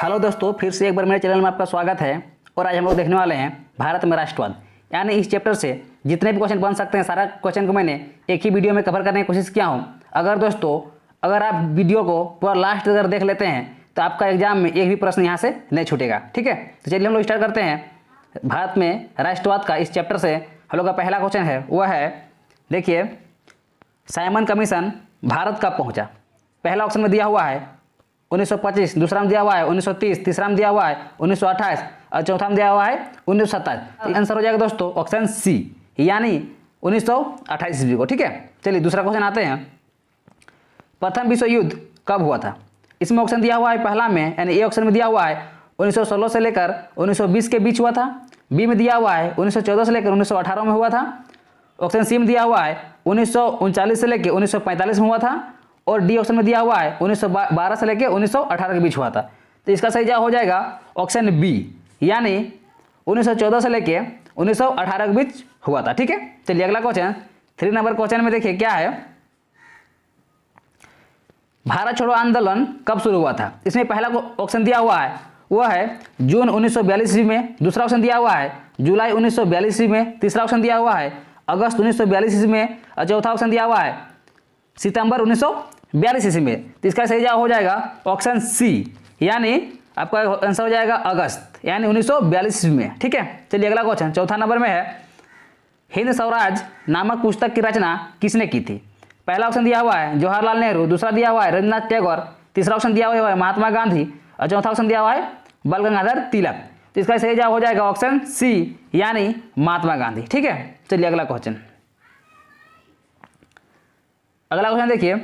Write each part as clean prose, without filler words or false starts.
Hello दोस्तों, फिर से एक बार मेरे चैनल में आपका स्वागत है। और आज हम लोग देखने वाले हैं भारत में राष्ट्रवाद, यानी इस चैप्टर से जितने भी क्वेश्चन बन सकते हैं सारा क्वेश्चन को मैंने एक ही वीडियो में कवर करने की कोशिश किया हूं। अगर आप वीडियो को पूरा लास्ट अगर देख लेते हैं तो आपका एग्जाम में एक भी प्रश्न यहाँ से नहीं छूटेगा। ठीक है, तो चलिए हम लोग स्टार्ट करते हैं भारत में राष्ट्रवाद का। इस चैप्टर से हम लोग का पहला क्वेश्चन है, वह है देखिए, साइमन कमीशन भारत कब पहुँचा। पहला ऑप्शन में दिया हुआ है 1925, दूसरा में दिया हुआ है 1930, तीसरा में दिया हुआ है 1928 और चौथा में दिया हुआ है 1927। आंसर हो जाएगा दोस्तों ऑप्शन सी, यानी 1928 ईस्वी को। ठीक है, चलिए दूसरा क्वेश्चन आते हैं। प्रथम विश्व युद्ध कब हुआ था। इसमें ऑप्शन दिया हुआ है पहला में, यानी ए ऑप्शन में दिया हुआ है 1916 से लेकर 1920 के बीच हुआ था। बी में दिया हुआ है 1914 से लेकर 1918 में हुआ था। ऑप्शन सी में दिया हुआ है 1939 से लेकर 1945 में हुआ था। और डी ऑप्शन में दिया हुआ है 1912 से लेकर 1918 के बीच हुआ था। तो इसका सही जवाब हो जाएगा ऑप्शन बी, यानी 1914 से लेकर 1918 के बीच हुआ था। ठीक है, चलिए अगला क्वेश्चन 3 नंबर क्वेश्चन में देखिए क्या है। भारत छोड़ो आंदोलन कब शुरू हुआ था। इसमें पहला ऑप्शन दिया हुआ है वह है जून 1942 ईस्वी में। दूसरा ऑप्शन दिया हुआ है जुलाई 1942 ईस्वी में। तीसरा ऑप्शन दिया हुआ है अगस्त 1942 ईस्वी में। और चौथा ऑप्शन दिया हुआ है सितंबर 1942 ईस्वी में। तो इसका सही जवाब हो जाएगा ऑप्शन सी, यानी आपका आंसर हो जाएगा अगस्त, यानी 1942 ईस्वी में। ठीक है, चलिए अगला क्वेश्चन चौथा नंबर में है, हिंद स्वराज नामक पुस्तक की रचना किसने की थी। पहला ऑप्शन दिया हुआ है जवाहरलाल नेहरू। दूसरा दिया हुआ है रविन्द्रनाथ टैगोर। तीसरा ऑप्शन दिया हुआ है महात्मा गांधी। और चौथा ऑप्शन दिया हुआ है बाल गंगाधर तिलक। तो इसका सही जवाब हो जाएगा ऑप्शन सी, यानी महात्मा गांधी। ठीक है, चलिए अगला क्वेश्चन देखिए,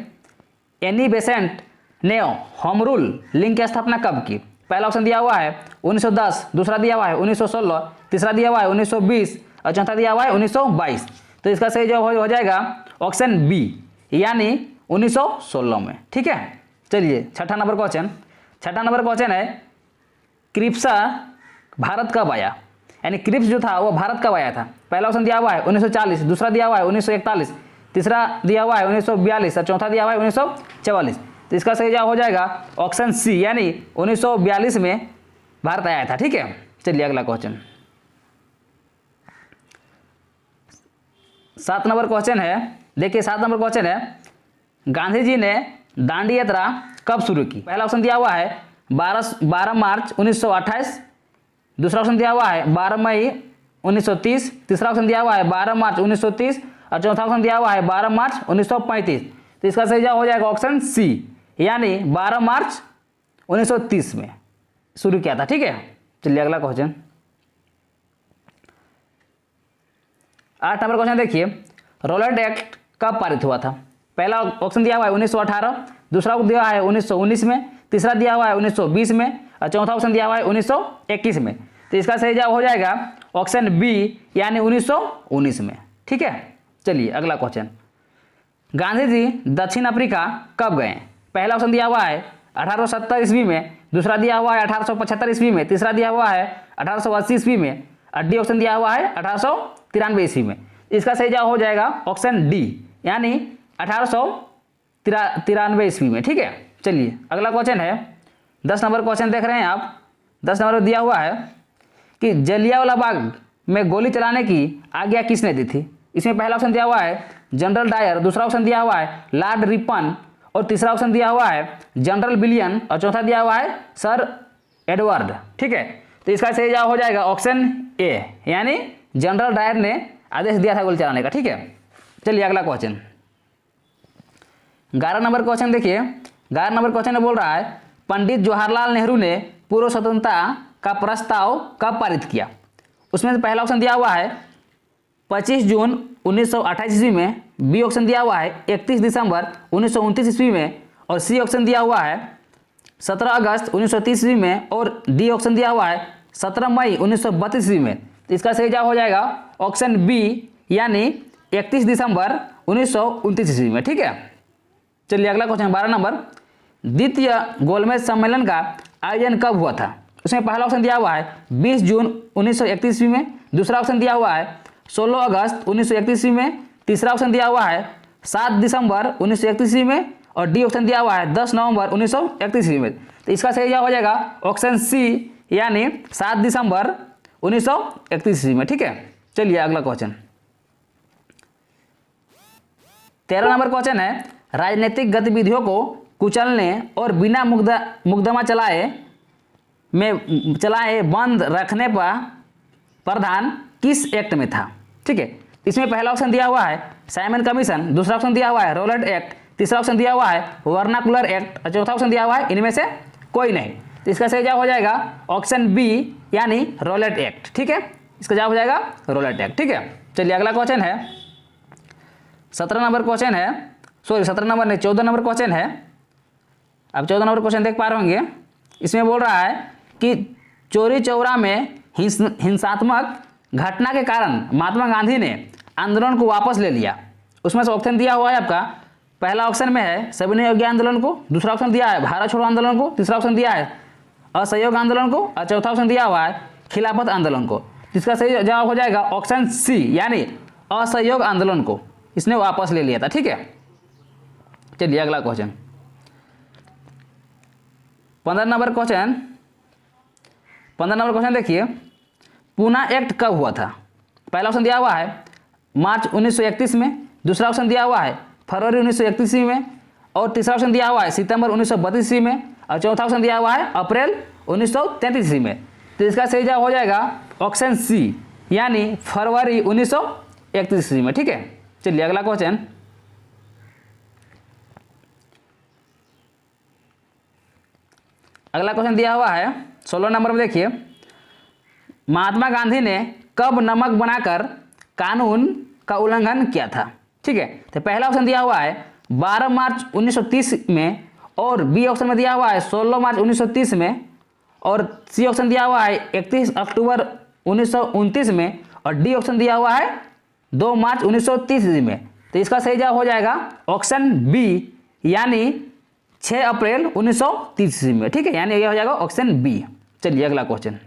एनी बेसेंट ने होम रूल लिंक की स्थापना कब की। पहला ऑप्शन दिया हुआ है 1910, दूसरा दिया हुआ है 1916, तीसरा दिया हुआ है 1920 और चौथा दिया हुआ है 1922। तो इसका सही जवाब हो जाएगा ऑप्शन बी, यानी 1916 में। ठीक है, चलिए छठा नंबर क्वेश्चन है, क्रिप्सा भारत कब आया। यानी क्रिप्स जो था वो भारत कब आया था। पहला ऑप्शन दिया हुआ है 1940, दूसरा दिया हुआ है 1941, तीसरा दिया हुआ है 1942 और चौथा दिया हुआ है 1944। तो इसका सही जवाब हो जाएगा ऑप्शन सी, यानी 1942 में भारत आया था। ठीक है, चलिए अगला क्वेश्चन 7 नंबर क्वेश्चन है। देखिए 7 नंबर क्वेश्चन है, गांधी जी ने दांडी यात्रा कब शुरू की। पहला ऑप्शन दिया हुआ है 12 मार्च 1928। दूसरा ऑप्शन दिया हुआ है 12 मई 1930। तीसरा ऑप्शन दिया हुआ है 12 मार्च 1930 और चौथा ऑप्शन दिया हुआ है 12 मार्च 1935। तो इसका सही जवाब हो जाएगा ऑप्शन सी, यानी 12 मार्च 1930 में शुरू किया था। ठीक है, चलिए अगला क्वेश्चन 8 नंबर क्वेश्चन देखिए, रोलैंड एक्ट कब पारित हुआ था। पहला ऑप्शन दिया हुआ है 1918, दूसरा दिया हुआ है 1919 में, तीसरा दिया हुआ है 1920 में और चौथा ऑप्शन दिया हुआ है 1921 में। तो इसका सही जवाब हो जाएगा ऑप्शन बी, यानी 1919 में। ठीक है, चलिए अगला क्वेश्चन, गांधी जी दक्षिण अफ्रीका कब गए। पहला ऑप्शन दिया हुआ है 1870 ईस्वी में। दूसरा दिया हुआ है 1875 ईस्वी में। तीसरा दिया हुआ है 1880 ईस्वी में और डी ऑप्शन दिया हुआ है 1893 ईस्वी में। इसका सही जवाब हो जाएगा ऑप्शन डी, यानी 1893 ईस्वी में। ठीक है, चलिए अगला क्वेश्चन है 10 नंबर क्वेश्चन देख रहे हैं आप। 10 नंबर दिया हुआ है कि जलियांवाला बाग में गोली चलाने की आज्ञा किसने दी थी। इसमें पहला ऑप्शन दिया हुआ है जनरल डायर। दूसरा ऑप्शन दिया हुआ है लॉर्ड रिपन और तीसरा ऑप्शन दिया हुआ है जनरल विलियम और चौथा दिया हुआ है सर एडवर्ड। ठीक है, तो इसका सही जवाब हो जाएगा ऑप्शन ए, यानी जनरल डायर ने आदेश दिया था गोली चलाने का। ठीक है, चलिए अगला क्वेश्चन 11 नंबर क्वेश्चन देखिए। 11 नंबर क्वेश्चन में बोल रहा है, पंडित जवाहरलाल नेहरू ने पूर्व स्वतंत्रता का प्रस्ताव कब पारित किया। उसमें से पहला ऑप्शन दिया हुआ है 25 जून 1928 ईस्वी में। बी ऑप्शन दिया हुआ है 31 दिसंबर 1929 ईस्वी में। और सी ऑप्शन दिया हुआ है 17 अगस्त 1930 ईस्वी में। और डी ऑप्शन दिया हुआ है 17 मई 1932 ईस्वी में। तो इसका सही जवाब हो जाएगा ऑप्शन बी, यानी 31 दिसंबर 1929 ईस्वी में। ठीक है, चलिए अगला क्वेश्चन 12 नंबर, द्वितीय गोलमेज सम्मेलन का आयोजन कब हुआ था। उसमें पहला ऑप्शन दिया हुआ है 20 जून 1931 ईस्वी में। दूसरा ऑप्शन दिया हुआ है 16 अगस्त 1931 ईस्वी में। तीसरा ऑप्शन दिया हुआ है 7 दिसंबर 1931 ईस्वी में और डी ऑप्शन दिया हुआ है 10 नवंबर 1931 ईस्वी में। तो इसका सही जवाब हो जाएगा ऑप्शन सी, यानी 7 दिसंबर 1931 ईस्वी में। ठीक है, चलिए अगला क्वेश्चन 13 नंबर क्वेश्चन है, राजनीतिक गतिविधियों को कुचलने और बिना मुकदमा चलाए बंद रखने पर प्रावधान किस एक्ट में था? ठीक है, इसमें पहला ऑप्शन दिया हुआ है साइमन कमीशन, दूसरा ऑप्शन दिया हुआ है रोलेट एक्ट, तीसरा ऑप्शन दिया हुआ है वर्नाकुलर एक्ट और चौथा ऑप्शन दिया हुआ है इनमें से कोई नहीं। तो इसका सही जवाब हो जाएगा ऑप्शन बी, यानी रोलेट एक्ट। ठीक है, इसका जवाब हो जाएगा रोलेट एक्ट। ठीक है, चलिए अगला क्वेश्चन है 17 नंबर क्वेश्चन है, सॉरी 17 नंबर नहीं 14 नंबर क्वेश्चन है। अब 14 नंबर क्वेश्चन देख पा रहे होंगे, इसमें बोल रहा है कि चौरी चौरा में हिंसात्मक घटना के कारण महात्मा गांधी ने आंदोलन को वापस ले लिया। उसमें से ऑप्शन दिया हुआ है आपका, पहला ऑप्शन में है सविनय अवज्ञा आंदोलन को, दूसरा ऑप्शन दिया है भारत छोड़ो आंदोलन को, तीसरा ऑप्शन दिया है असहयोग आंदोलन को और चौथा ऑप्शन दिया हुआ है खिलाफत आंदोलन को। इसका सही जवाब हो जाएगा ऑप्शन सी, यानी असहयोग आंदोलन को इसने वापस ले लिया था। ठीक है, चलिए अगला क्वेश्चन 15 नंबर क्वेश्चन देखिए, पूना एक्ट कब हुआ था? पहला ऑप्शन दिया हुआ है मार्च 1931 में, दूसरा ऑप्शन दिया हुआ है फरवरी 1931 में और तीसरा ऑप्शन दिया हुआ है सितंबर 1932 में और चौथा ऑप्शन दिया हुआ है अप्रैल 1933 में। तो इसका सही जवाब हो जाएगा ऑप्शन सी, यानी फरवरी 1931 में। ठीक है, चलिए अगला क्वेश्चन दिया हुआ है 16 नंबर में देखिए, महात्मा गांधी ने कब नमक बनाकर कानून का उल्लंघन किया था? ठीक है, तो पहला ऑप्शन दिया हुआ है 12 मार्च 1930 में और बी ऑप्शन में दिया हुआ है 16 मार्च 1930 में और सी ऑप्शन दिया हुआ है 31 अक्टूबर 1929 में और डी ऑप्शन दिया हुआ है 2 मार्च 1930 में। तो इसका सही जवाब हो जाएगा ऑप्शन बी, यानी 6 अप्रैल 1930 में। ठीक है, यानी यह हो जाएगा ऑप्शन बी। चलिए अगला क्वेश्चन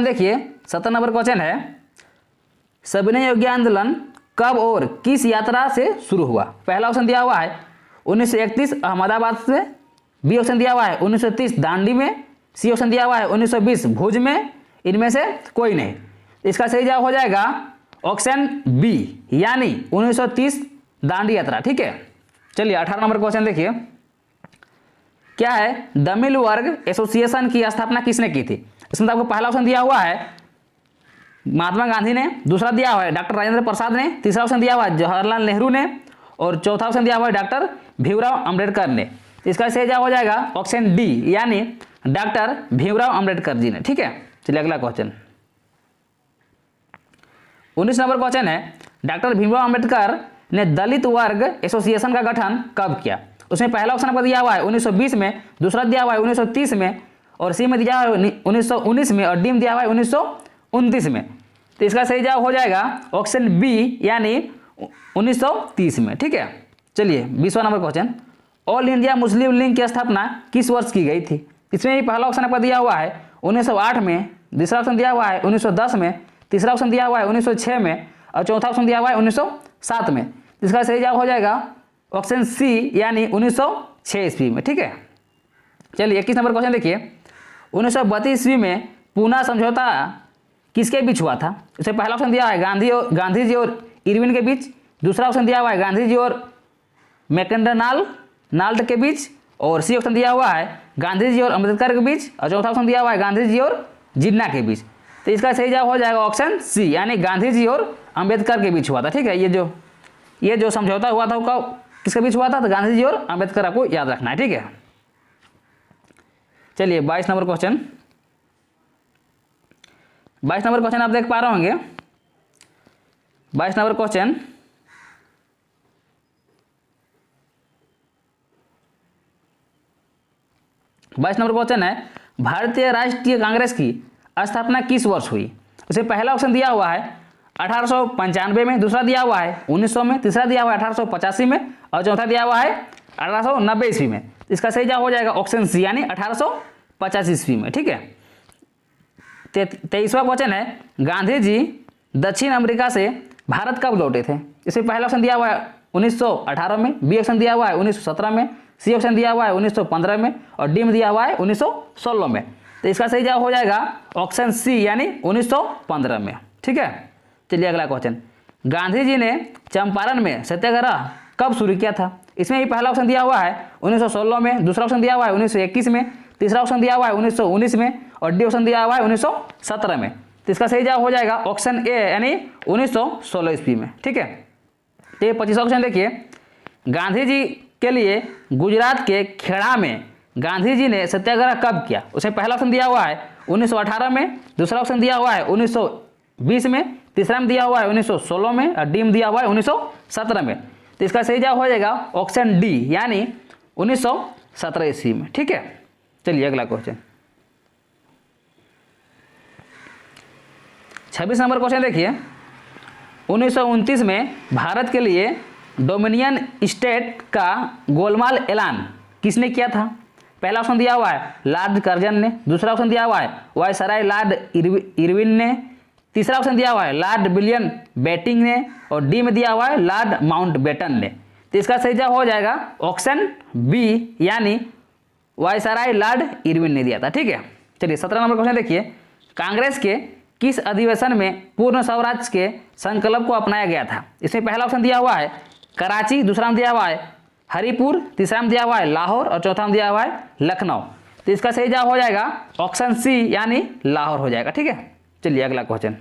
देखिए 17 नंबर क्वेश्चन है, सविनय अवज्ञा आंदोलन कब और किस यात्रा से शुरू हुआ? पहला ऑप्शन दिया हुआ है 1931 अहमदाबाद से, बी ऑप्शन दिया हुआ है 1930 दांडी में, सी ऑप्शन दिया हुआ है 1920 भुज में, इनमें से कोई नहीं। इसका सही जवाब हो जाएगा ऑप्शन बी, यानी 1930 दांडी यात्रा। ठीक है, चलिए 18 नंबर क्वेश्चन देखिए, क्या है तमिल वर्ग एसोसिएशन की स्थापना किसने की थी? इसमें आपको पहला ऑप्शन दिया हुआ है महात्मा गांधी ने, दूसरा दिया हुआ है डॉक्टर राजेंद्र प्रसाद ने, तीसरा ऑप्शन दिया हुआ है जवाहरलाल नेहरू ने और चौथा ऑप्शन दिया हुआ है डॉक्टर भीमराव अंबेडकर ने। इसका सही जवाब हो जाएगा ऑप्शन डी, यानी डॉक्टर भीमराव अंबेडकर जी ने। ठीक है, चलिए अगला क्वेश्चन 19 नंबर क्वेश्चन है, डॉक्टर भीमराव अंबेडकर ने दलित वर्ग एसोसिएशन का गठन कब किया? उसमें पहला ऑप्शन आपको दिया हुआ है 1920 में, दूसरा दिया हुआ है 1930 में और सी में दिया हुआ है 1919 में और डी में दिया हुआ है 1929 में। तो इसका सही जवाब हो जाएगा ऑप्शन बी, यानी 1930 में। ठीक है, चलिए 20वां number question, all India Muslim League की स्थापना किस वर्ष की गई थी? इसमें भी पहला ऑप्शन आपका दिया हुआ है 1908 में, दूसरा ऑप्शन दिया हुआ है 1910 में, तीसरा ऑप्शन दिया हुआ है 1906 में और चौथा ऑप्शन दिया हुआ है 1907 में। इसका सही जवाब हो जाएगा ऑप्शन सी, यानी 1906 ईस्वी में। ठीक है, चलिए 21 नंबर क्वेश्चन देखिए, 1932 ईस्वी में पूना समझौता किसके बीच हुआ था? इसमें पहला ऑप्शन दिया है गांधी जी और इरविन के बीच, दूसरा ऑप्शन दिया हुआ है गांधी जी और मैकडॉनाल्ड के बीच और सी ऑप्शन दिया हुआ है गांधी जी और अम्बेडकर के बीच और चौथा ऑप्शन दिया हुआ है गांधी जी और जिन्ना के बीच। तो इसका सही जवाब हो जाएगा ऑप्शन सी, यानी गांधी जी और अम्बेडकर के बीच हुआ था। ठीक है, ये जो समझौता हुआ था वो किसके बीच हुआ था? तो गांधी जी और अम्बेडकर, आपको याद रखना है। ठीक है, चलिए 22 नंबर क्वेश्चन आप देख पा रहे होंगे। 22 नंबर क्वेश्चन, है भारतीय राष्ट्रीय कांग्रेस की स्थापना किस वर्ष हुई? उसे पहला ऑप्शन दिया हुआ है 1895 में, दूसरा दिया हुआ है 1900 में, तीसरा दिया हुआ है 1885 में और चौथा दिया हुआ है 1890 ईस्वी में। इसका सही जवाब हो जाएगा ऑप्शन सी, यानी 1885 ईस्वी में। ठीक है, 23वां क्वेश्चन है, गांधी जी दक्षिण अमेरिका से भारत कब लौटे थे? इसमें पहला ऑप्शन दिया हुआ है 1918 में, बी ऑप्शन दिया हुआ है 1917 में, सी ऑप्शन दिया हुआ है 1915 में और डी में दिया हुआ है 1916 में। तो इसका सही जवाब हो जाएगा ऑप्शन सी यानी 1915 में। ठीक है, चलिए अगला क्वेश्चन। गांधी जी ने चंपारण में सत्याग्रह कब शुरू किया था? इसमें ही पहला ऑप्शन दिया हुआ है 1916 में, दूसरा ऑप्शन दिया हुआ है 1921 में, तीसरा ऑप्शन दिया हुआ है 1919 में और डी ऑप्शन दिया हुआ है 1917 में। तो इसका सही जवाब हो जाएगा ऑप्शन ए यानी 1916 ईस्वी में। ठीक है, तो ये 25वां क्वेश्चन देखिए। गांधी जी के लिए गुजरात के खेड़ा में गांधी जी ने सत्याग्रह कब किया? उसमें पहला ऑप्शन दिया हुआ है 1918 में, दूसरा ऑप्शन दिया हुआ है 1920 में, तीसरा में दिया हुआ है 1916 में और डी में दिया हुआ है 1917 में। तो इसका सही जवाब हो जाएगा ऑप्शन डी यानी 1917 ईस्वी में। ठीक है, चलिए अगला क्वेश्चन। 26 नंबर क्वेश्चन देखिए। 1929 में भारत के लिए डोमिनियन स्टेट का गोलमाल ऐलान किसने किया था? पहला ऑप्शन दिया हुआ है लॉर्ड कर्जन ने, दूसरा ऑप्शन दिया हुआ है वायसराय लॉर्ड इरविन ने, तीसरा ऑप्शन दिया हुआ है लॉर्ड विलियम बेटिंग ने और डी में दिया हुआ है लॉर्ड माउंटबेटन ने। तो इसका सही जवाब हो जाएगा ऑप्शन बी यानी वायसराय लॉर्ड इरविन ने दिया था। ठीक है, चलिए 17 नंबर क्वेश्चन देखिए। कांग्रेस के किस अधिवेशन में पूर्ण स्वराज के संकल्प को अपनाया गया था? इसमें पहला ऑप्शन दिया हुआ है कराची, दूसरा में दिया हुआ है हरिपुर, तीसरा में दिया हुआ है लाहौर और चौथा में दिया हुआ है लखनऊ। तो इसका सही जवाब हो जाएगा ऑप्शन सी यानी लाहौर हो जाएगा। ठीक है, चलिए अगला क्वेश्चन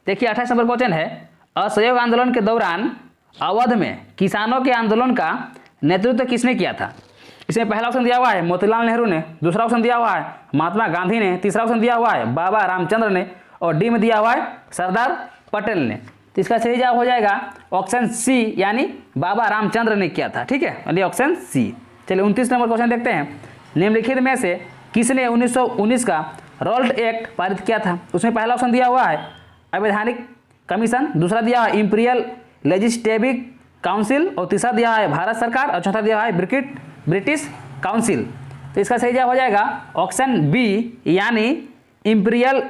देखिए। 28 नंबर क्वेश्चन है। असहयोग आंदोलन के दौरान अवध में किसानों के आंदोलन का नेतृत्व किसने किया था? इसमें पहला ऑप्शन दिया हुआ है मोतीलाल नेहरू ने, दूसरा ऑप्शन दिया हुआ है महात्मा गांधी ने, तीसरा ऑप्शन दिया हुआ है बाबा रामचंद्र ने और डी में दिया हुआ है सरदार पटेल ने। तो इसका सही जवाब हो जाएगा ऑप्शन सी यानी बाबा रामचंद्र ने किया था। ठीक है, यानी ऑप्शन सी। चलिए 29 नंबर क्वेश्चन देखते हैं। निम्नलिखित में से किसने 1919 का रॉल्ट एक्ट पारित किया था? उसमें पहला ऑप्शन दिया हुआ है अवैधानिक कमीशन, दूसरा दिया है इंपीरियल लेजिस्लेटिव काउंसिल और तीसरा दिया है भारत सरकार और चौथा दिया है ब्रिटिश काउंसिल। तो इसका सही जवाब हो जाएगा ऑप्शन बी यानी इंपीरियल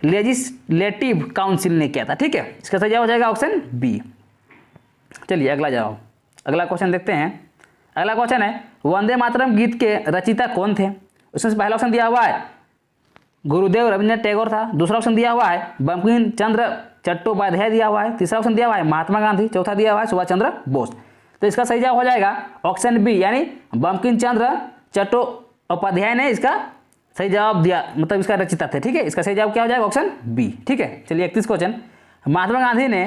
लेजिस्लेटिव काउंसिल ने किया था। ठीक है, इसका सही जवाब हो जाएगा ऑप्शन बी। चलिए अगला क्वेश्चन देखते हैं। अगला क्वेश्चन है वंदे मातरम गीत के रचयिता कौन थे? उसमें पहला ऑप्शन दिया हुआ है गुरुदेव रविंद्रनाथ टैगोर था, दूसरा ऑप्शन दिया हुआ है बंकिम चंद्र चट्टोपाध्याय दिया हुआ है, तीसरा ऑप्शन दिया हुआ है महात्मा गांधी, चौथा दिया हुआ है सुभाष चंद्र बोस। तो इसका सही जवाब हो जाएगा ऑप्शन बी यानी बंकिम चंद्र चट्टोपाध्याय ने इसका सही जवाब दिया, मतलब इसका रचयिता थे। ठीक है, इसका सही जवाब क्या हो जाएगा ऑप्शन बी। ठीक है, चलिए 31 क्वेश्चन। महात्मा गांधी ने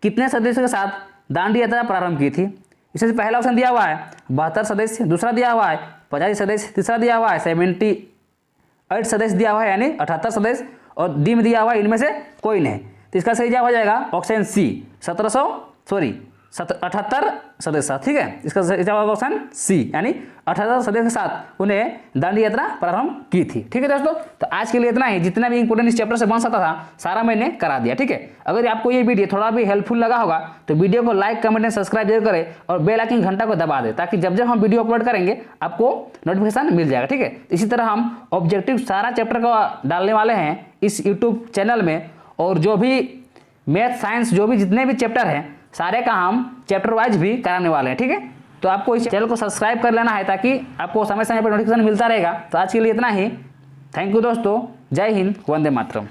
कितने सदस्यों के साथ दांडी यात्रा प्रारंभ की थी? इसमें पहला ऑप्शन दिया हुआ है 72 सदस्य, दूसरा दिया हुआ है 85 सदस्य, तीसरा दिया हुआ है 78 सदस्य दिया हुआ है यानी 78 सदस्य और डी में दिया हुआ है इनमें से कोई नहीं। तो इसका सही जवाब हो जाएगा ऑप्शन सी 78 सदस्य। ठीक है, इसका सही जवाब ऑप्शन सी यानी 78 सदस्य के साथ उन्हें दांडी यात्रा प्रारंभ की थी। ठीक है दोस्तों, तो आज के लिए इतना ही। जितना भी इंपोर्टेंट इस चैप्टर से बन सकता था सारा मैंने करा दिया। ठीक है, अगर आपको ये वीडियो थोड़ा भी हेल्पफुल लगा होगा तो वीडियो को लाइक कमेंट एंड सब्सक्राइब जरूर करें और बेल आइकन घंटा को दबा दें ताकि जब जब हम वीडियो अपलोड करेंगे आपको नोटिफिकेशन मिल जाएगा। ठीक है, इसी तरह हम ऑब्जेक्टिव सारा चैप्टर को डालने वाले हैं इस यूट्यूब चैनल में और जो भी मैथ साइंस जो भी जितने भी चैप्टर हैं सारे का हम चैप्टर वाइज भी कराने वाले हैं। ठीक है, तो आपको इस चैनल को सब्सक्राइब कर लेना है ताकि आपको समय समय पर नोटिफिकेशन मिलता रहेगा। तो आज के लिए इतना ही। थैंक यू दोस्तों, जय हिंद, वंदे मातरम।